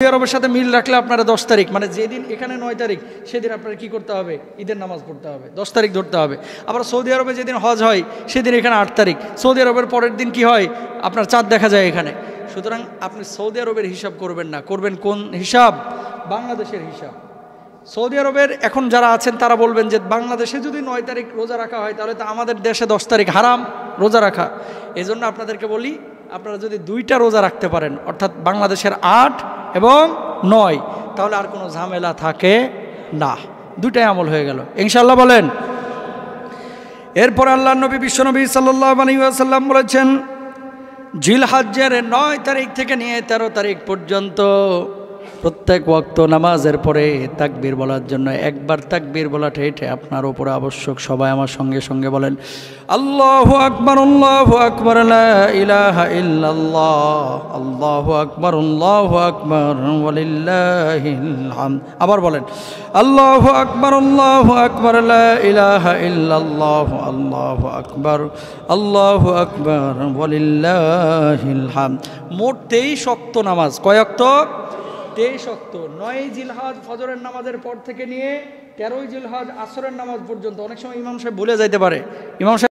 Saudi আরবের সাথে মিল রাখলে আপনারা 10 তারিখ মানে যেদিন এখানে 9 তারিখ সেদিন আপনারা কি করতে হবে? ঈদের নামাজ পড়তে হবে, 10 তারিখ ধরতে হবে। আবার সৌদি আরবে যেদিন হজ হয় সেদিন এখানে 8 তারিখ, সৌদি আরবের পরের দিন কি হয়? আপনার চাঁদ দেখা যায় এখানে। সুতরাং আপনি সৌদি আরবের হিসাব করবেন না, করবেন কোন হিসাব? বাংলাদেশের হিসাব। সৌদি আরবের এখন যারা আছেন তারা বলবেন যে বাংলাদেশে যদি 9 তারিখ রোজা রাখা হয় তাহলে তো আমাদের দেশে 10 তারিখ হারাম রোজা রাখা। এজন্য আপনাদেরকে বলি, আপনারা যদি 2টা রোজা রাখতে পারেন, অর্থাৎ বাংলাদেশের 8 এবং 9, তাহলে আর কোনো ঝামেলা থাকে না, 2টাই আমল হয়ে গেল ইনশাআল্লাহ বলেন। এরপর আল্লাহর নবী বিশ্বনবী সাল্লাল্লাহু আলাইহি ওয়াসাল্লাম বলেছেন, জিলহজ্জের 9 তারিখ থেকে নিয়ে 13 তারিখ পর্যন্ত প্রত্যেক ওয়াক্ত নামাজের পরে তাকবীর বলার জন্য একবার তাকবীর বলাটা এটা আপনার উপরে আবশ্যক। সবাই আমার সঙ্গে সঙ্গে বলেন, আল্লাহু আকবার, আল্লাহু আকবার, লা ইলাহা ইল্লাল্লাহ, আল্লাহু আকবার, আল্লাহু আকবার, ওয়ালিল্লাহিল হামদ। আবার বলেন, আল্লাহু আকবার, আল্লাহু আকবার, লা ইলাহা ইল্লাল্লাহ, আল্লাহু আকবার, আল্লাহু আকবার, ওয়ালিল্লাহিল হামদ। মোট 23 ওয়াক্ত নামাজ। কয় ওয়াক্ত? 23 ওয়াক্ত। 9 জিলহজ ফজরের নামাজের পর থেকে নিয়ে 13 জিলহজ আসরের নামাজ পর্যন্ত। অনেক সময় ইমাম সাহেব ভুলে যাইতে পারে, ইমাম সাহেব